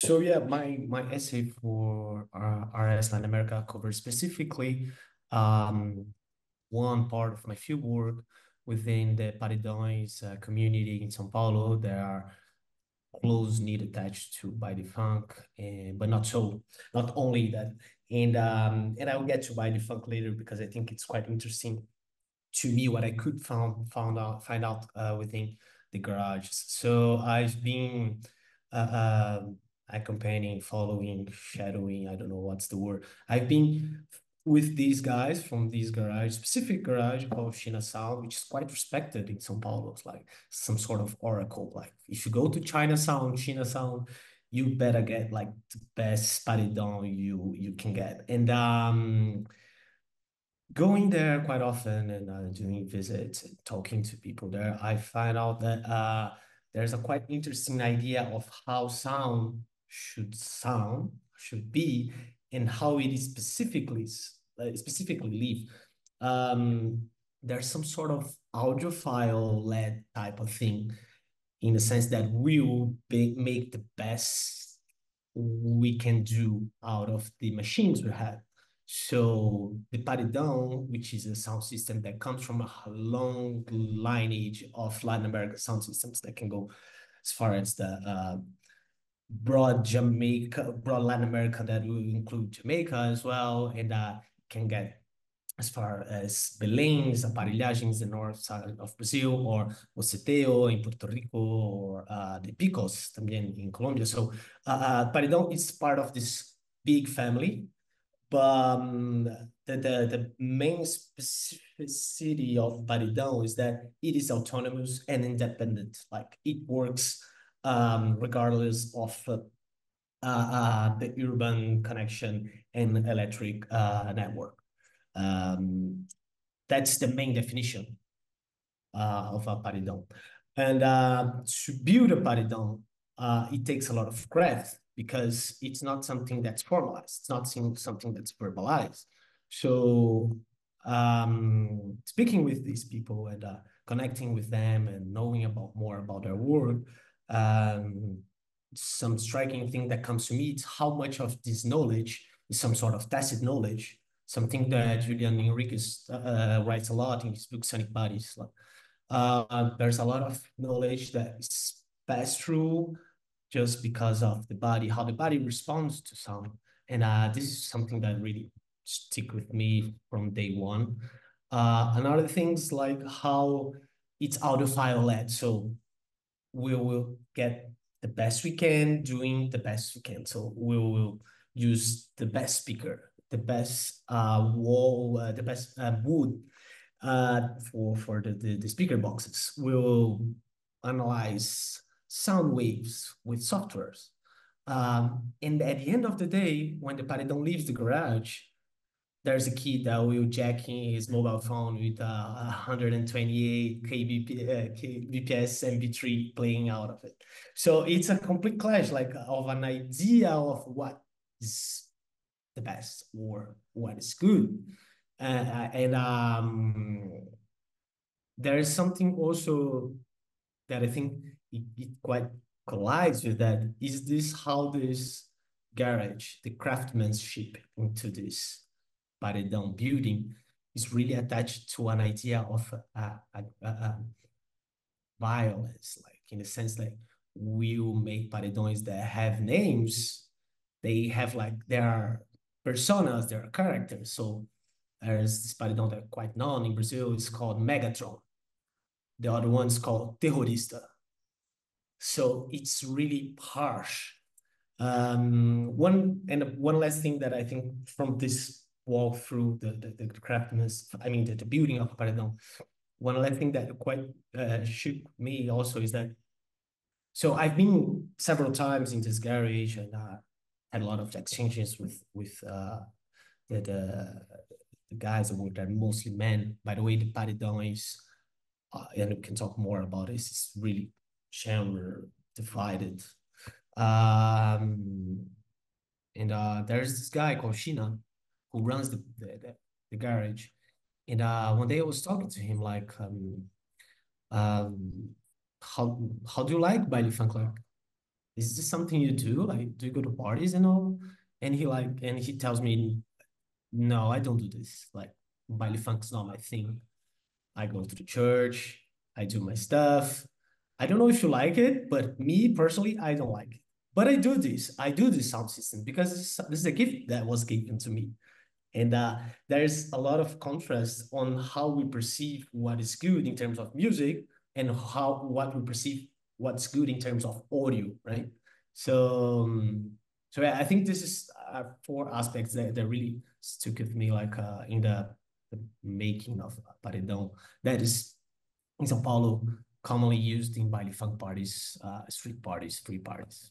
So yeah, my essay for RS Latin America covers specifically um, one part of my field work within the Paredões community in São Paulo. There are close knit attached to by the funk, and but not so, not only that. And I'll get to by the funk later because I think it's quite interesting to me what I could find out within the garages. So I've been accompanying, following, shadowing. I don't know what's the word. I've been with these guys from this garage, specific garage called Chinasound, which is quite respected in São Paulo. It's like some sort of oracle. Like if you go to Chinasound, you better get like the best paredão you can get. And going there quite often and doing visits and talking to people there, I find out that there's a quite interesting idea of how sound should be and how it is specifically live. There's some sort of audiophile led type of thing in the sense that we will make the best we can do out of the machines we have. So the paredão, which is a sound system that comes from a long lineage of Latin American sound systems that can go as far as the broad Latin America that will include Jamaica as well, and can get as far as Beléns, Aparelhagens, the north side of Brazil, or Boceteo in Puerto Rico, or the Picos también in Colombia. So Paredão is part of this big family, but the main specificity of Paredão is that it is autonomous and independent. Like it works regardless of the urban connection and electric network. Um, that's the main definition of a paredão. And to build a paredão, it takes a lot of craft because it's not something that's formalized. It's not something that's verbalized. So speaking with these people and connecting with them and knowing about more about their work, um, some striking thing that comes to me is how much of this knowledge is some sort of tacit knowledge, something that Julian Enriquez writes a lot in his book Sonic Bodies. There's a lot of knowledge that is passed through just because of the body, how the body responds to sound. And this is something that really stick with me from day one. Another things like how it's audiophile led. So we will get the best we can doing the best we can. So we will use the best speaker, the best wall, the best wood for the speaker boxes. We'll analyze sound waves with softwares. And at the end of the day, when the paredão leaves the garage, there's a kid that will jack in his mobile phone with 128 kbps MP3 playing out of it. So it's a complete clash, like of an idea of what is the best or what is good. And there is something also that I think it quite collides with that. Is this how this garage, the craftsmanship into this paredão building is really attached to an idea of violence, like in the sense that we will make paredões that have names, they have like their personas, their characters. So there's this paredão that quite known in Brazil, it's called Megatron. The other one's called Terrorista. So it's really harsh. One last thing that I think from this walk through the craftsmanship, I mean the building of Paredão, one last thing that quite shook me also is that so I've been several times in this garage and had a lot of exchanges with the the guys that work there, mostly men. By the way, the Paredão is and we can talk more about this. It's really genre divided. Um, and there's this guy called Shina who runs the garage. And one day I was talking to him like, um, how do you like Baile Funk? Like, is this something you do? Like, do you go to parties and all? And he tells me, no, I don't do this. Like, baile funk's not my thing. I go to the church, I do my stuff. I don't know if you like it, but me personally, I don't like it. But I do this. I do this sound system because this is a gift that was given to me. And there's a lot of contrast on how we perceive what is good in terms of music and how what we perceive what's good in terms of audio, right? So, so yeah, I think this is four aspects that really stuck with me, like in the making of paredão that is in São Paulo commonly used in baile funk parties, street parties, free parties.